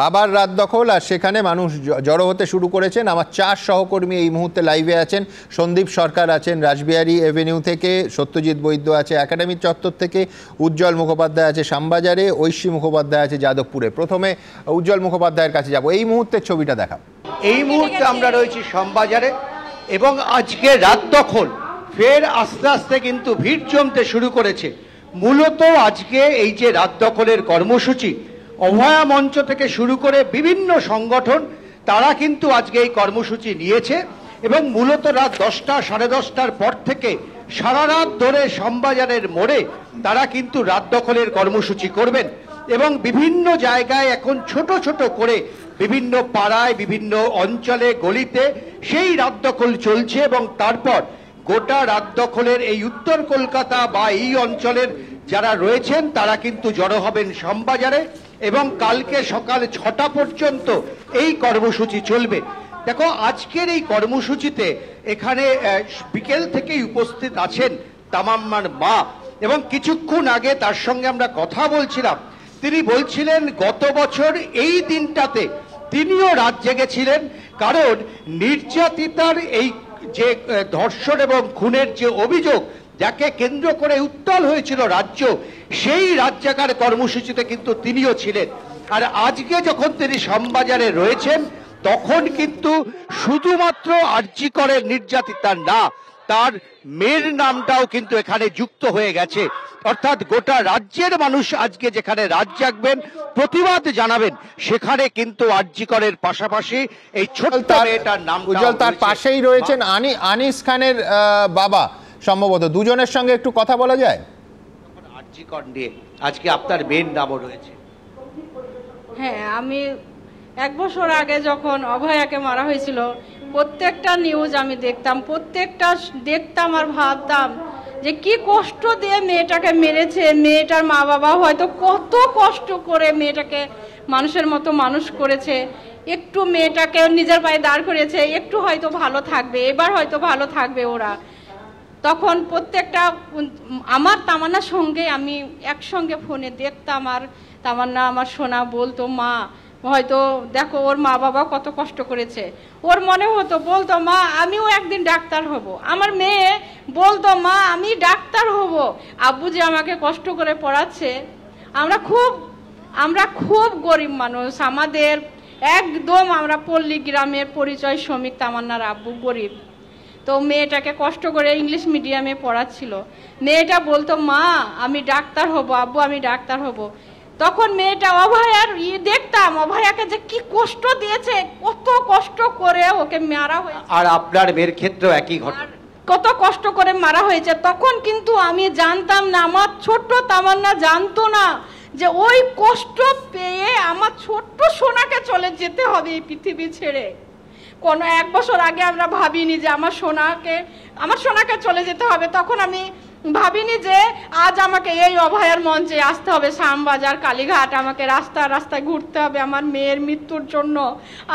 আবার রাত দখল, আর সেখানে মানুষ জড়ো হতে শুরু করেছেন। আমার 4 সহকর্মী এই মুহূর্তে লাইভে আছেন। সন্দীপ সরকার আছেন রাসবিহারী এভিনিউ থেকে, সত্যজিৎ বৈদ্য আছে একাডেমি চত্বর থেকে, উজ্জ্বল মুখোপাধ্যায় আছে শ্যামবাজারে, ঐশী মুখোপাধ্যায় আছে যাদবপুরে। প্রথমে উজ্জ্বল মুখোপাধ্যায়ের কাছে যাব। এই মুহূর্তের ছবিটা দেখা। এই মুহূর্তে আমরা রয়েছি শ্যামবাজারে এবং আজকে রাত দখল ফের আস্তে আস্তে কিন্তু ভিড় জমতে শুরু করেছে। মূলত আজকে এই যে রাত দখলের কর্মসূচি, অভয়া মঞ্চ থেকে শুরু করে বিভিন্ন সংগঠন তারা কিন্তু আজকে এই কর্মসূচি নিয়েছে এবং মূলত রাত 10টা সাড়ে 10টার পর থেকে সারা রাত ধরে শ্যামবাজারের মোড়ে তারা কিন্তু রাত দখলের কর্মসূচি করবেন এবং বিভিন্ন জায়গায় এখন ছোট ছোট করে বিভিন্ন পাড়ায় বিভিন্ন অঞ্চলে গলিতে সেই রাত দখল চলছে এবং তারপর গোটা রাত দখলের এই উত্তর কলকাতা বা এই অঞ্চলের যারা রয়েছেন তারা কিন্তু জড়ো হবেন শ্যামবাজারে এবং কালকে সকাল 6টা পর্যন্ত এই কর্মসূচি চলবে। দেখো আজকের এই কর্মসূচিতে এখানে বিকেল থেকেই উপস্থিত আছেন তামান্নার মা এবং কিছুক্ষণ আগে তার সঙ্গে আমরা কথা বলছিলাম। তিনি বলছিলেন গত বছর এই দিনটাতে তিনিও রাত জেগেছিলেন, কারণ নির্যাতিতার এই যে ধর্ষণ এবং খুনের যে অভিযোগ যাকে কেন্দ্র করে উত্তাল হয়েছিল রাজ্য, সেই রাত জাগার কর্মসূচিতে কিন্তু তিনিও ছিলেন। আর আজকে যখন তিনি শ্যামবাজারে রয়েছেন তখন কিন্তু শুধুমাত্র আরজি করের নির্যাতিতার না, তার মেয়ের নামটাও কিন্তু এখানে যুক্ত হয়ে গেছে। অর্থাৎ গোটা রাজ্যের মানুষ আজকে যেখানে রাত জাগবেন, প্রতিবাদ জানাবেন, সেখানে কিন্তু আরজি করের পাশাপাশি এই ছোট্ট মেয়েটার নাম, উজ্জ্বল তার পাশেই রয়েছেন আনিস খানের বাবা, সম্ভবত দুজনের সঙ্গে একটু কথা বলা যায়। আরজি কর নিয়ে আজকে আপনার মেয়ের নামও রয়েছে। হ্যাঁ, আমি 1 বছর আগে যখন অভয়াকে মারা হয়েছিল প্রত্যেকটা নিউজ আমি দেখতাম, প্রত্যেকটা দেখতাম আর ভাবতাম যে কি কষ্ট দিয়ে মেয়েটাকে মেরেছে। মেয়েটার মা বাবা হয়তো কত কষ্ট করে মেয়েটাকে মানুষের মতো মানুষ করেছে, একটু মেয়েটাকে নিজের পায়ে দাঁড় করিয়েছে, একটু হয়তো ভালো থাকবে, এবার হয়তো ভালো থাকবে ওরা। তখন প্রত্যেকটা আমার তামান্নার সঙ্গে আমি একসঙ্গে ফোনে দেখতাম আর তামান্না আমার সোনা বলতো মা হয়তো দেখো ওর মা বাবা কত কষ্ট করেছে। ওর মনে হতো, বলতো মা আমিও একদিন ডাক্তার হব। আমার মেয়ে বলতো মা আমি ডাক্তার হব, আব্বু যে আমাকে কষ্ট করে পড়াচ্ছে। আমরা খুব গরিব মানুষ, আমাদের একদম আমরা পল্লী গ্রামের পরিচয় শ্রমিক। তামান্নার আব্বু গরিব, তো মেয়েটাকে কষ্ট করে ইংলিশ মিডিয়ামে পড়াচ্ছিল। মেয়েটা বলতো মা আমি ডাক্তার হব, আব্বু আমি ডাক্তার হব। তখন মেয়েটা অভয়ার দেখতাম, অভয়াকে যে কি কষ্ট দিয়েছে, কত কষ্ট করে ওকে মারা হয়েছে। আর আপনার মেয়ের ক্ষেত্রেও একই ঘটনা, কত কষ্ট করে মারা হয়েছে। তখন কিন্তু আমি জানতাম না, আমার ছোট্ট তামান্না জানতো না যে ওই কষ্ট পেয়ে আমার ছোট্ট সোনাকে চলে যেতে হবে এই পৃথিবী ছেড়ে। কোনো 1 বছর আগে আমরা ভাবিনি যে আমার সোনাকে চলে যেতে হবে। তখন আমি ভাবিনি যে আজ আমাকে এই অভয়ার মঞ্চে আসতে হবে, শ্যামবাজার কালীঘাট, আমাকে রাস্তায় ঘুরতে হবে আমার মেয়ের মৃত্যুর জন্য।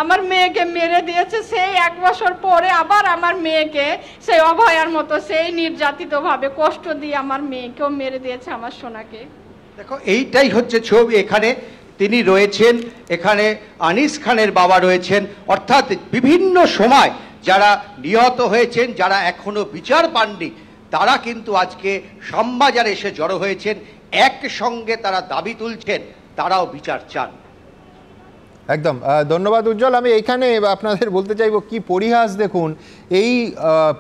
আমার মেয়েকে মেরে দিয়েছে, সেই 1 বছর পরে আবার আমার মেয়েকে সেই অভয়ার মতো সেই নির্যাতিতভাবে কষ্ট দিয়ে আমার মেয়েকেও মেরে দিয়েছে আমার সোনাকে। দেখো এইটাই হচ্ছে ছবি। এখানে তিনি রয়েছেন, এখানে আনিস খানের বাবা রয়েছেন, অর্থাৎ বিভিন্ন সময় যারা নিহত হয়েছেন, যারা এখনো বিচার পাননি, তারা কিন্তু আজকে শ্যামবাজারে এসে জড়ো হয়েছেন। একসঙ্গে তারা দাবি তুলছেন, তারাও বিচার চান। একদম ধন্যবাদ উজ্জ্বল। আমি এখানে আপনাদের বলতে চাইব কি পরিহাস দেখুন, এই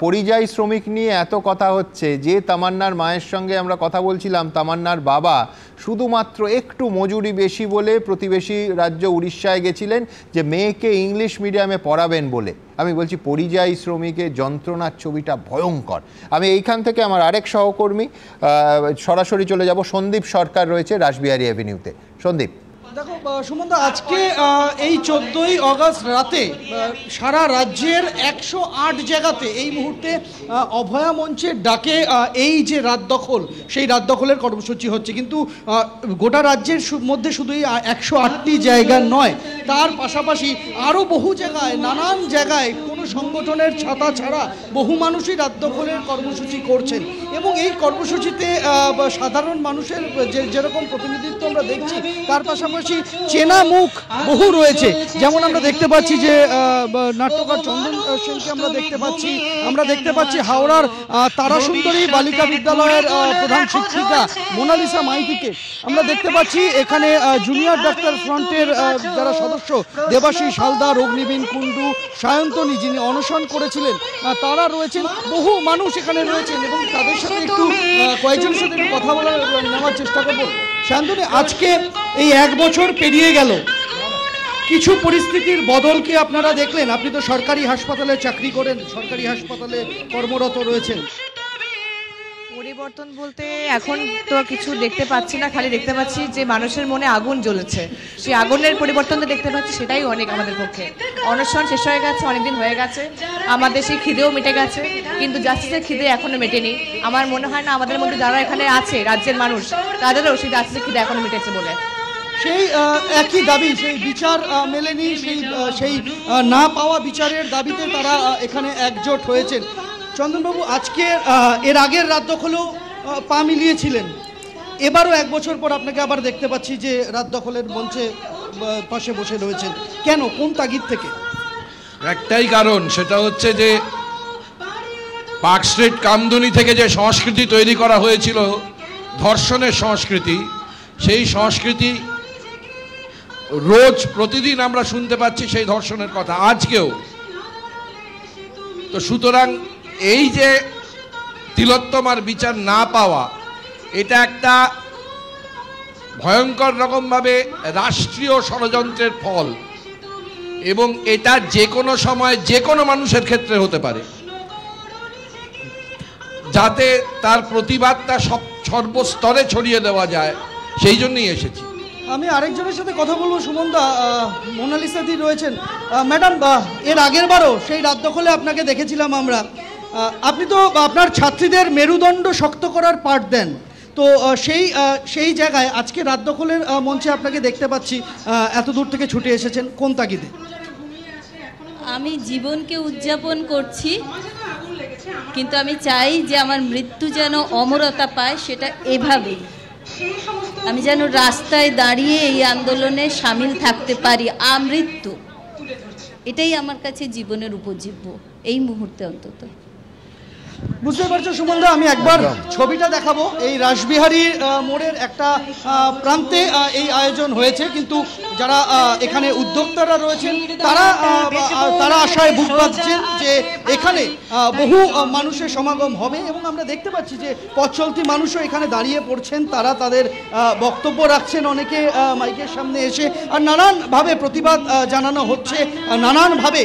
পরিযায়ী শ্রমিক নিয়ে এত কথা হচ্ছে, যে তামান্নার মায়ের সঙ্গে আমরা কথা বলছিলাম, তামান্নার বাবা শুধুমাত্র একটু মজুরি বেশি বলে প্রতিবেশী রাজ্য উড়িষ্যায় গেছিলেন যে মেয়েকে ইংলিশ মিডিয়ামে পড়াবেন বলে। আমি বলছি পরিযায়ী শ্রমিকের যন্ত্রণার ছবিটা ভয়ঙ্কর। আমি এইখান থেকে আমার আরেক সহকর্মী সরাসরি চলে যাব, সন্দীপ সরকার রয়েছে রাসবিহারী এভিনিউতে। সন্দীপ, দেখো সুমন্ত, আজকে এই 14ই আগস্ট রাতে সারা রাজ্যের 108 জায়গাতে এই মুহূর্তে অভয়া মঞ্চের ডাকে এই যে রাত দখল, সেই রাত দখলের কর্মসূচি হচ্ছে। কিন্তু গোটা রাজ্যের মধ্যে শুধু এই 108টি জায়গা নয়, তার পাশাপাশি আরও বহু জায়গায়, নানান জায়গায় কোনো সংগঠনের ছাতা ছাড়া বহু মানুষই রাত দখলের কর্মসূচি করছেন এবং এই কর্মসূচিতে সাধারণ মানুষের যেরকম প্রতিনিধিত্ব আমরা দেখছি তার পাশাপাশি চেনা মুখ বহু রয়েছে। যেমন আমরা দেখতে পাচ্ছি যে নাট্যকার চন্দন সেনকে আমরা দেখতে পাচ্ছি হাওড়ার তারাসুন্দরী বালিকা বিদ্যালয়ের প্রধান শিক্ষিকা মোনালিসা মাইতিকে আমরা দেখতে পাচ্ছি। এখানে জুনিয়র ডাক্তার ফ্রন্টের যারা সদস্য দেবাশিস হালদার, অগ্নিবীণ কুণ্ডু, সায়ন্তনী যিনি অনশন করেছিলেন তারা রয়েছেন, বহু মানুষ এখানে রয়েছেন এবং তাদের সাথে একটু কয়েকজনের সাথে একটু কথা নেওয়ার চেষ্টা করবো। সায়ন্তনী, আজকে এই 1 বছর পেরিয়ে গেল, কিছু পরিস্থিতির বদলকে আপনারা দেখলেন? আপনি তো সরকারি হাসপাতালে চাকরি করেন, সরকারি হাসপাতালে কর্মরত রয়েছেন। পরিবর্তন বলতে এখন তো কিছু দেখতে পাচ্ছি না, খালি দেখতে পাচ্ছি যে মানুষের মনে আগুন জ্বলেছে। সেই আগুনের পরিবর্তনটা দেখতে পাচ্ছি, সেটাই অনেক আমাদের পক্ষে। অনশন শেষ হয়ে গেছে, অনেকদিন হয়ে গেছে, আমাদের সেই খিদেও মিটে গেছে, কিন্তু জাস্টিসের খিদে এখনো মেটেনি। আমার মনে হয় না আমাদের মধ্যে যারা এখানে আছে রাজ্যের মানুষ, তাদেরও সেই জাস্টিসের খিদে এখনো মিটেছে বলে। সেই একই দাবি, সেই বিচার মেলেনি, সেই না পাওয়া বিচারের দাবিতে তারা এখানে একজোট হয়েছেন। চন্দনবাবু, আজকে এর আগের রাত দখলেও পা মিলিয়েছিলেন, এবারও 1 বছর পর আপনাকে আবার দেখতে পাচ্ছি যে রাত দখলের মঞ্চে পাশে বসে রয়েছেন। কেন, কোন তাগিদ থেকে? একটাই কারণ, সেটা হচ্ছে যে পার্ক স্ট্রিট কামদুনি থেকে যে সংস্কৃতি তৈরি করা হয়েছিল, ধর্ষণের সংস্কৃতি, সেই সংস্কৃতি রোজ প্রতিদিন আমরা শুনতে পাচ্ছি সেই ধর্ষণের কথা, আজকেও। তো সুতরাং এই যে তিলোত্তমার বিচার না পাওয়া, এটা একটা ভয়ঙ্কর রকমভাবে রাষ্ট্রীয় ষড়যন্ত্রের ফল এবং এটা যে কোনো সময় যে কোনো মানুষের ক্ষেত্রে হতে পারে, যাতে তার প্রতিবাদটা সর্বস্তরে ছড়িয়ে দেওয়া যায়, সেই জন্যই এসেছি। আমি আরেকজনের সাথে কথা বলবো। সুমনদা, মোনালিসা দি রয়েছেন। ম্যাডাম, এর আগের বারও সেই রাত দখলে আপনাকে দেখেছিলাম আমরা, আপনি তো আপনার ছাত্রীদের মেরুদণ্ড শক্ত করার পাঠ দেন, তো সেই জায়গায় আজকে রাত দখলের মঞ্চে আপনাকে দেখতে পাচ্ছি, এত দূর থেকে ছুটে এসেছেন, কোন তাগিদে? আমি জীবনকে উদযাপন করছি, কিন্তু আমি চাই যে আমার মৃত্যু যেন অমরতা পায়, সেটা এভাবেই আমি যেন রাস্তায় দাঁড়িয়ে এই আন্দোলনে সামিল থাকতে পারি, আমৃত্যু। এটাই আমার কাছে জীবনের উপজীব্য, এই মুহূর্তে অন্তত। বুঝতে পারছো সুমনদা, আমি একবার ছবিটা দেখাবো। এই রাসবিহারী মোড়ের একটা প্রান্তে এই আয়োজন হয়েছে, কিন্তু যারা এখানে উদ্যোক্তারা রয়েছেন তারা আশায় বুক বাঁধছেন যে এখানে বহু মানুষের সমাগম হবে এবং আমরা দেখতে পাচ্ছি যে পথ চলতি মানুষও এখানে দাঁড়িয়ে পড়ছেন, তারা তাদের বক্তব্য রাখছেন, অনেকে মাইকের সামনে এসে, আর নানানভাবে প্রতিবাদ জানানো হচ্ছে, নানানভাবে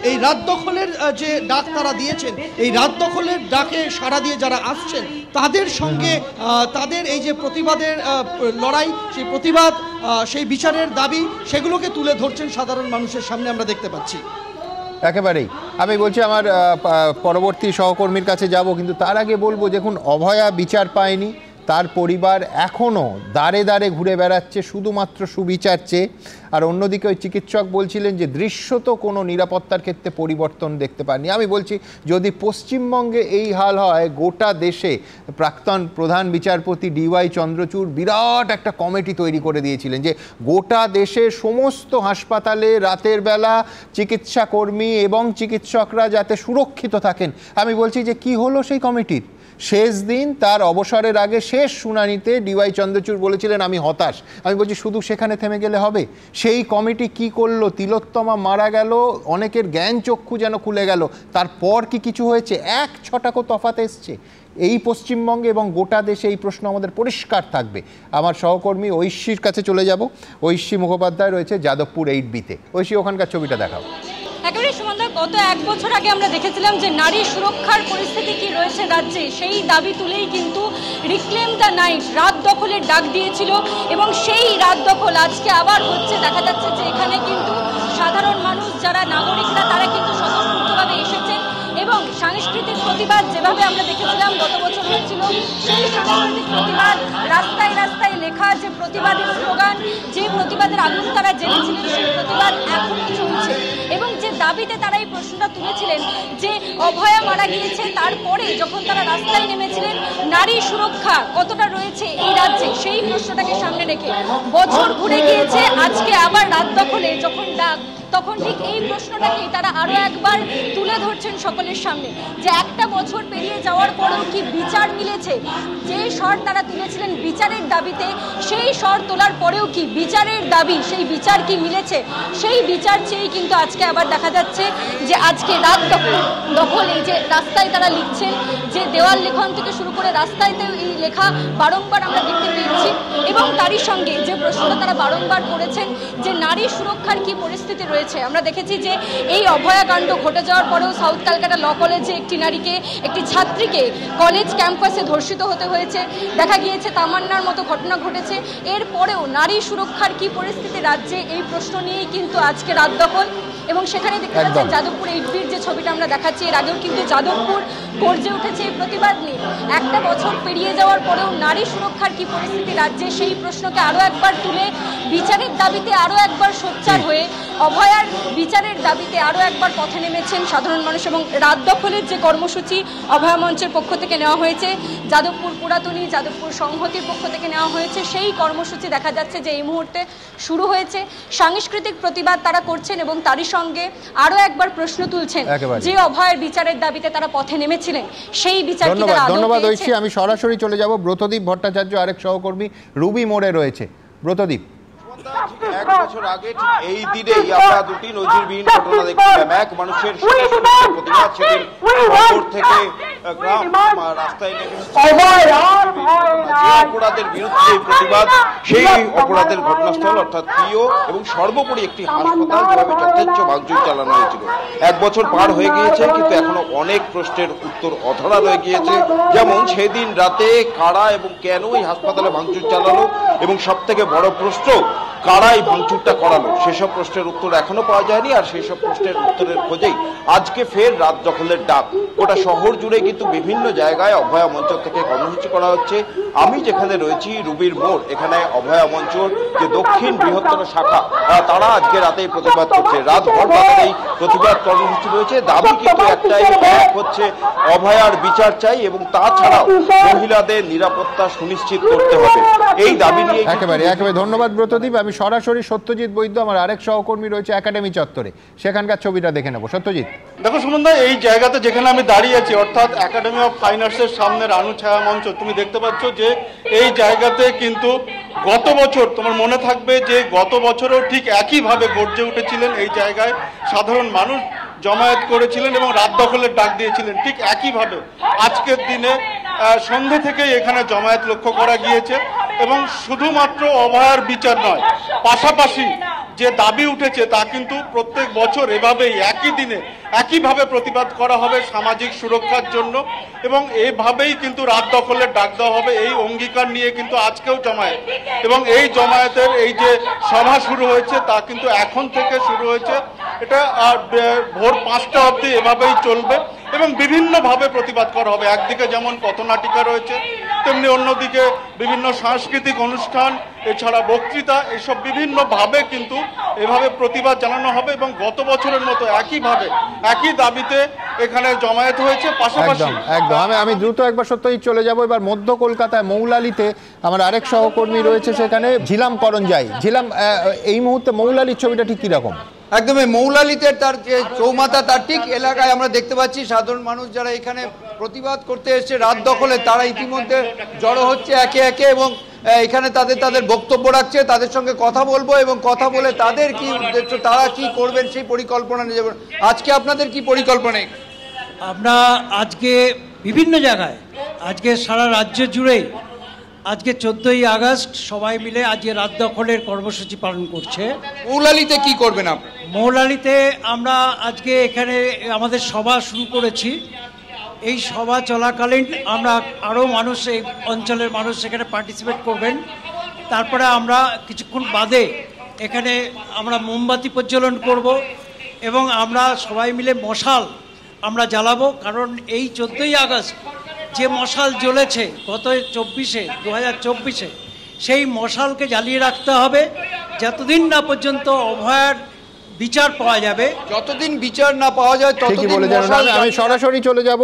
এই রাত দখলের যে ডাক তারা দিয়েছেন, এই রাত দখলের ডাকে সাড়া দিয়ে যারা আসছেন তাদের সঙ্গে তাদের এই যে প্রতিবাদের লড়াই, সেই প্রতিবাদ, সেই বিচারের দাবি, সেগুলোকে তুলে ধরছেন সাধারণ মানুষের সামনে আমরা দেখতে পাচ্ছি। একেবারেই। আমি বলছি আমার পরবর্তী সহকর্মীর কাছে যাব, কিন্তু তার আগে বলবো, দেখুন, অভয়া বিচার পায়নি, তার পরিবার এখনও দাঁড়ে দাঁড়ে ঘুরে বেড়াচ্ছে শুধুমাত্র সুবিচার চেয়ে। আর অন্যদিকে ওই চিকিৎসক বলছিলেন যে দৃশ্যত কোনো নিরাপত্তার ক্ষেত্রে পরিবর্তন দেখতে পাননি। আমি বলছি, যদি পশ্চিমবঙ্গে এই হাল হয়, গোটা দেশে প্রাক্তন প্রধান বিচারপতি DY চন্দ্রচূড় বিরাট একটা কমিটি তৈরি করে দিয়েছিলেন যে গোটা দেশে সমস্ত হাসপাতালে রাতের বেলা চিকিৎসা কর্মী এবং চিকিৎসকরা যাতে সুরক্ষিত থাকেন। আমি বলছি যে কি হলো সেই কমিটির? শেষ দিন, তার অবসরের আগে শেষ শুনানিতে DY চন্দ্রচূড় বলেছিলেন আমি হতাশ। আমি বলছি, শুধু সেখানে থেমে গেলে হবে? সেই কমিটি কি করলো? তিলোত্তমা মারা গেল, অনেকের জ্ঞান চক্ষু যেন খুলে গেল, তারপর কি কিছু হয়েছে? 1 ছটাকও তফাৎ এসছে। এই পশ্চিমবঙ্গে এবং গোটা দেশে এই প্রশ্ন আমাদের পরিষ্কার থাকবে। আমার সহকর্মী ঐশীর কাছে চলে যাব। ঐশী মুখোপাধ্যায় রয়েছে যাদবপুর 8Bতে। ঐশী, ওখানকার ছবিটা দেখাও। একেবারে সুমনদা, গত 1 বছর আগে আমরা দেখেছিলাম যে নারী সুরক্ষার পরিস্থিতি কি রয়েছে রাজ্যে, সেই দাবি তুলেই কিন্তু রিক্লেম দ্য নাইট রাত দখলের ডাক দিয়েছিল এবং সেই রাত দখল আজকে আবার হচ্ছে। দেখা যাচ্ছে যে এখানে কিন্তু সাধারণ মানুষ, যারা নাগরিকরা, তারা কিন্তু স্বতঃস্ফূর্তভাবে এসেছেন এবং সাংস্কৃতিক প্রতিবাদ যেভাবে আমরা দেখেছিলাম গত বছর হয়েছিল, সেই সাংস্কৃতিক প্রতিবাদ, রাস্তায় রাস্তায় লেখা যে প্রতিবাদের স্লোগান, যে প্রতিবাদের আগুন তারা জেনেছিলেন, সেই প্রতিবাদ এখনও চলছে এবং যে দাবিতে তারা এই প্রশ্নটা তুলেছিলেন যে অভয়া মারা গিয়েছে, তারপরে যখন তারা রাস্তায় নেমেছিলেন নারী সুরক্ষা কতটা রয়েছে এই রাজ্যে সেই প্রশ্নটাকে সামনে রেখে বছর ঘুরে গিয়েছে, আজকে আবার রাত দখলে যখন ডাক তখন ঠিক এই প্রশ্নটাকেই তারা আরও একবার তুলে ধরছেন সকলের সামনে যে একটা বছর পেরিয়ে যাওয়ার পরেও কি বিচার মিলেছে। যে স্বর তারা তুলেছিলেন বিচারের দাবিতে, সেই স্বর তোলার পরেও কি বিচারের দাবি, সেই বিচার কি মিলেছে, সেই বিচার চেয়েই কিন্তু আজকে আবার দেখা যাচ্ছে যে আজকে রাত দখল এই যে রাস্তায় তারা লিখছেন, যে দেওয়াল লেখন থেকে শুরু করে রাস্তায়তে এই লেখা বারংবার আমরা দেখতে পেয়েছি। এবং তারই সঙ্গে যে প্রশ্নটা তারা বারংবার করেছেন যে নারী সুরক্ষার কি পরিস্থিতি রয়েছে। আমরা দেখেছি যে এই অভয়াকাণ্ড ঘটে যাওয়ার পরেও সাউথ ক্যালকাটা ল কলেজে একটি ছাত্রীকে কলেজ ক্যাম্পাসে ধর্ষিত হতে হয়েছে, দেখা গিয়েছে তামান্নার মতো ঘটনা ঘটেছে। এরপরেও নারী সুরক্ষার কি পরিস্থিতি রাজ্যে, এই প্রশ্ন নিয়েই কিন্তু আজকে রাত দখল। এবং সেখানে দেখতে পাচ্ছেন যাদবপুর 8B যে ছবিটা আমরা দেখাচ্ছি, এর আগেও কিন্তু যাদবপুর গর্জে উঠেছে এই প্রতিবাদ নিয়ে। একটা বছর পেরিয়ে যাওয়ার পরেও নারী সুরক্ষার কি পরিস্থিতি রাজ্যে, সেই প্রশ্নকে আরও একবার তুলে বিচারের দাবিতে আরও একবার সোচ্চার হয়ে অভয়ার বিচারের দাবিতে আরও একবার পথে নেমেছেন সাধারণ মানুষ। এবং রাত দখলের যে কর্মসূচি অভয়া মঞ্চের পক্ষ থেকে নেওয়া হয়েছে, যাদবপুর পুরাতনী, যাদবপুর সংহতির পক্ষ থেকে নেওয়া হয়েছে, সেই কর্মসূচি দেখা যাচ্ছে যে এই মুহূর্তে শুরু হয়েছে। সাংস্কৃতিক প্রতিবাদ তারা করছেন এবং তারই সঙ্গে আরও একবার প্রশ্ন তুলছেন যে অভয়ের বিচারের দাবিতে তারা পথে নেমেছিলেন সেই বিচার কি তারা আদৌ ধন্যবাদ পেয়েছেন? ঐশী। আমি সরাসরি চলে যাব ব্রতদীপ ভট্টাচার্য, আরেক সহকর্মী রুবি মোড়ে রয়েছে। ব্রতদীপ, এক বছর আগে ঠিক এই দিনেই আমরা দুটি নজিরবিহীন ঘটনা দেখছিলাম। এক, মানুষের প্রতিবাদ, সেদিন শহর থেকে গ্রাম রাস্তায় নেমে যে অপরাধের বিরুদ্ধে প্রতিবাদ, সেই অপরাধের ঘটনাস্থল অর্থাৎ প্রিয় এবং সর্বোপরি একটি হাসপাতাল যেভাবে যথেচ্ছ ভাঙচুর চালানো হয়েছিল। এক বছর পার হয়ে গিয়েছে কিন্তু এখনো অনেক প্রশ্নের উত্তর অধরা রয়ে গিয়েছে। যেমন সেদিন রাতে কারা এবং কেন এই হাসপাতালে ভাঙচুর চালালো, এবং সব থেকে বড় প্রশ্ন কারা এই ভাঙচুরটা করালো, সেসব প্রশ্নের উত্তর এখনো পাওয়া যায়নি। আর সেই সব প্রশ্নের উত্তরের খোঁজেই আজকে ফের রাত দখলের ডাক। গোটা শহর জুড়ে কিন্তু বিভিন্ন জায়গায় অভয়া মঞ্চ থেকে কর্মসূচি করা হচ্ছে। আমি যেখানে রয়েছি রুবির মোড়, এখানে অভয়া মঞ্চর যে দক্ষিণ বৃহত্তর শাখা, তারা আজকে রাতেই প্রতিবাদ করছে। রাতভর তাদের এই প্রতিবাদ কর্মসূচি রয়েছে। দাবি কিন্তু একটাই, এক হচ্ছে অভয়ার বিচার চাই এবং তাছাড়াও মহিলাদের নিরাপত্তা সুনিশ্চিত করতে হবে। এই দাবি নিয়ে একেবারে ধন্যবাদ ব্রতদীপ। আমি সরাসরি সত্যজিৎ বৈদ্য, আমার আরেক সহকর্মী রয়েছে একাডেমি চত্বরে, সেখানকার ছবিটা দেখে নেব। সত্যজিৎ, দেখো সুমনদা, এই জায়গাতে যেখানে আমি দাঁড়িয়ে আছি অর্থাৎ একাডেমি অফ ফাইন আর্টসের সামনে রানু ছায়া মঞ্চ, তুমি দেখতে পাচ্ছ যে এই জায়গাতে কিন্তু গত বছর তোমার মনে থাকবে যে গত বছরও ঠিক একইভাবে গর্জে উঠেছিলেন এই জায়গায় সাধারণ মানুষ, জমায়েত করেছিলেন এবং রাত দখলের ডাক দিয়েছিলেন। ঠিক একইভাবে আজকের দিনে সন্ধে থেকে এখানে জমায়েত লক্ষ্য করা গিয়েছে। এবং শুধুমাত্র অভয়ার বিচার নয়, পাশাপাশি যে দাবি উঠেছে তা কিন্তু প্রত্যেক বছর এভাবেই একই দিনে একইভাবে প্রতিবাদ করা হবে সামাজিক সুরক্ষার জন্য, এবং এভাবেই কিন্তু রাত দখলের ডাক দেওয়া হবে। এই অঙ্গীকার নিয়ে কিন্তু আজকেও জমায়েত, এবং এই জমায়েতের এই যে সভা শুরু হয়েছে তা কিন্তু এখন থেকে শুরু হয়েছে, এটা ভোর 5টা অবধি এভাবেই চলবে এবং বিভিন্নভাবে প্রতিবাদ করা হবে। একদিকে যেমন পথনাটিকা রয়েছে, তেমনি অন্যদিকে বিভিন্ন সাংস্কৃতিক অনুষ্ঠান, এছাড়া বক্তৃতা, এসব বিভিন্নভাবে কিন্তু এভাবে প্রতিবাদ জানানো হবে। এবং গত বছরের মতো একইভাবে একই দাবিতে এখানে জমায়েত হয়েছে। পাশাপাশি একদম আমি দ্রুত একবার সত্যজিৎ চলে যাব এবার মধ্য কলকাতায় মৌলালিতে, আমার আরেক সহকর্মী রয়েছে সেখানে, ঝিলাম করঞ্জাই। ঝিলাম, এই মুহূর্তে মৌলালির ছবিটা ঠিক কিরকম? একদমই মৌলালিতে তার যে চৌমাথা তার ঠিক এলাকায় আমরা দেখতে পাচ্ছি সাধারণ মানুষ যারা এখানে প্রতিবাদ করতে এসছে রাত দখলে, তারা ইতিমধ্যে জড়ো হচ্ছে একে একে এবং এখানে তাদের বক্তব্য রাখছে। তাদের সঙ্গে কথা বলবো এবং কথা বলে তাদের কি উদ্দেশ্য, তারা কি করবেন সেই পরিকল্পনা নিয়ে যাবেন। আজকে আপনাদের কি পরিকল্পনা? আমরা আজকে বিভিন্ন জায়গায়, আজকে সারা রাজ্য জুড়েই আজকে 14ই আগস্ট সবাই মিলে আজকে রাত দখলের কর্মসূচি পালন করছে। মৌলালিতে কি করবেন আপনি? মৌলালিতে আমরা আজকে এখানে আমাদের সভা শুরু করেছি। এই সভা চলাকালীন আমরা আরও মানুষ, এই অঞ্চলের মানুষ সেখানে পার্টিসিপেট করবেন। তারপরে আমরা কিছুক্ষণ বাদে এখানে আমরা মোমবাতি প্রজ্বলন করব এবং আমরা সবাই মিলে মশাল আমরা জ্বালাবো। কারণ এই 14ই আগস্ট যে মশাল জ্বলেছে গত 2024 সেই মশালকে জ্বালিয়ে রাখতে হবে যতদিন না পর্যন্ত অভয়ার বিচার পাওয়া যাবে। যতদিন বিচার না পাওয়া যায় ততদিন আমি সরাসরি চলে যাব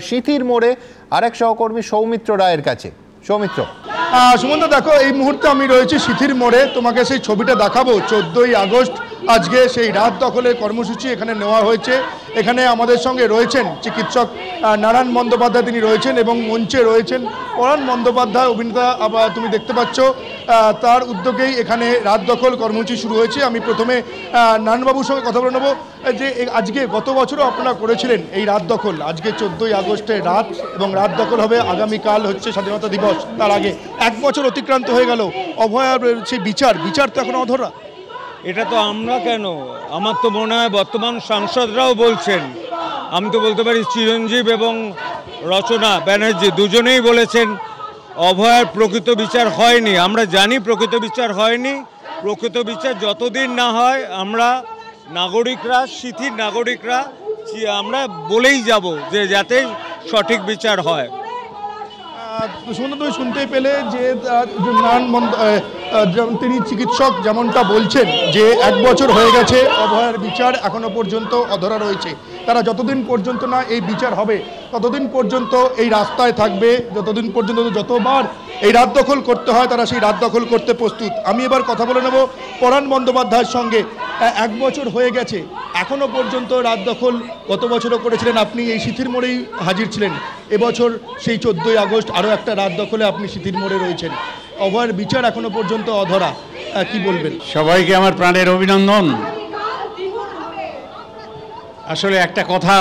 সিথির মোড়ে আরেক সহকর্মী সৌমিত্র রায়ের কাছে। সৌমিত্র, সুমন্ত দেখো, এই মুহূর্তে আমি রয়েছি সিথির মোড়ে, তোমাকে সেই ছবিটা দেখাবো। 14ই আগস্ট আজকে সেই রাত দখলের কর্মসূচি এখানে নেওয়া হয়েছে। এখানে আমাদের সঙ্গে রয়েছেন চিকিৎসক নারায়ণ বন্দ্যোপাধ্যায়, তিনি রয়েছেন, এবং মঞ্চে রয়েছেন পরাণ বন্দ্যোপাধ্যায় অভিনেতা। আবার তুমি দেখতে পাচ্ছ তার উদ্যোগেই এখানে রাত দখল কর্মসূচি শুরু হয়েছে। আমি প্রথমে নারায়ণবাবুর সঙ্গে কথা বলে নেবো যে আজকে গত বছরও আপনারা করেছিলেন এই রাত দখল, আজকে 14ই আগস্টের রাত, এবং রাত দখল হবে আগামীকাল হচ্ছে স্বাধীনতা দিবস। তার আগে 1 বছর অতিক্রান্ত হয়ে গেল, অভয়ার সেই বিচার তো এখন অধরা। এটা তো আমরা কেন, আমার তো মনে হয় বর্তমান সাংসদরাও বলছেন, আমি তো বলতে পারি চিরঞ্জীব এবং রচনা ব্যানার্জি দুজনেই বলেছেন অভয়ার প্রকৃত বিচার হয়নি। আমরা জানি প্রকৃত বিচার হয়নি। প্রকৃত বিচার যতদিন না হয় আমরা নাগরিকরা, সিথির নাগরিকরা আমরা বলেই যাব যে যাতে সঠিক বিচার হয়। তুমি শুনতেই পেলে যে তিনি চিকিৎসক যেমনটা বলছেন যে 1 বছর হয়ে গেছে, অভয়ার বিচার এখনো পর্যন্ত অধরা রয়েছে। তারা যতদিন পর্যন্ত না এই বিচার হবে ততদিন পর্যন্ত এই রাস্তায় থাকবে, যতদিন পর্যন্ত যতবার এই রাত দখল করতে হয় তারা সেই রাত দখল করতে প্রস্তুত। আমি এবার কথা বলে নেব পরাণ বন্দ্যোপাধ্যায়ের সঙ্গে। 1 বছর হয়ে গেছে, এখনো পর্যন্ত রাত দখল গত বছরও করেছিলেন, আপনি এই সিথির মোড়েই হাজির ছিলেন। এবছর সেই 14ই আগস্ট আরও একটা রাত দখলে আপনি সিথির মোড়ে রয়েছেন। অভয়ের বিচার এখনো পর্যন্ত অধরা, কি বলবেন? সবাইকে আমার প্রাণের অভিনন্দন। আসলে একটা কথা,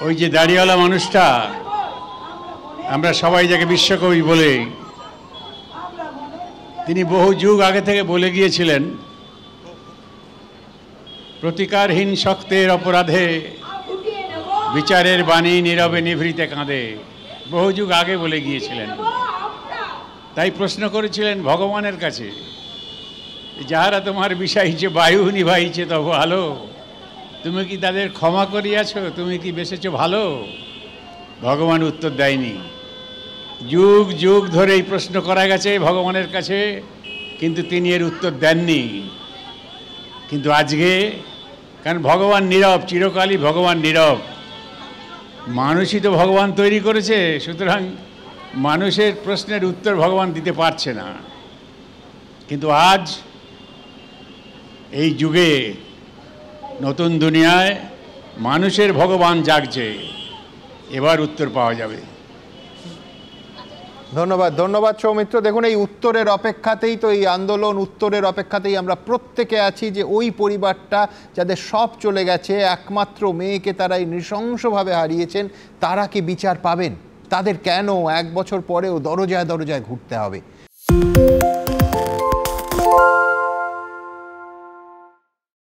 ওই যে দাড়িওয়ালা মানুষটা, আমরা সবাই যাকে বিশ্বকবি বলে, তিনি বহু যুগ আগে থেকে বলে গিয়েছিলেন প্রতিকারহীন শক্তের অপরাধে বিচারের বাণী নীরবে নিভৃতে কাঁদে। বহু যুগ আগে বলে গিয়েছিলেন। তাই প্রশ্ন করেছিলেন ভগবানের কাছে, যাহারা তোমার বিষাইছে বায়ু নিভাইছে তবু আলো, তুমি কি তাদের ক্ষমা করিয়াছ? তুমি কি বেসেছ ভালো? ভগবান উত্তর দেয়নি। যুগ যুগ ধরে এই প্রশ্ন করা গেছে ভগবানের কাছে, কিন্তু তিনি এর উত্তর দেননি। কিন্তু আজকে, কারণ ভগবান নীরব, চিরকালই ভগবান নীরব। মানুষই তো ভগবান তৈরি করেছে, সুতরাং মানুষের প্রশ্নের উত্তর ভগবান দিতে পারছে না। কিন্তু আজ এই যুগে, নতুন দুনিয়ায় মানুষের ভগবান জাগছে, এবার উত্তর পাওয়া যাবে। ধন্যবাদ সৌমিত্র। দেখুন, এই উত্তরের অপেক্ষাতেই তো, এই আন্দোলন উত্তরের অপেক্ষাতেই আমরা প্রত্যেকে আছি যে ওই পরিবারটা যাদের সব চলে গেছে, একমাত্র মেয়েকে তারা এই নৃশংসভাবে হারিয়েছেন, তারা কি বিচার পাবেন? তাদের কেন 1 বছর পরেও দরজায় দরজায় ঘুরতে হবে?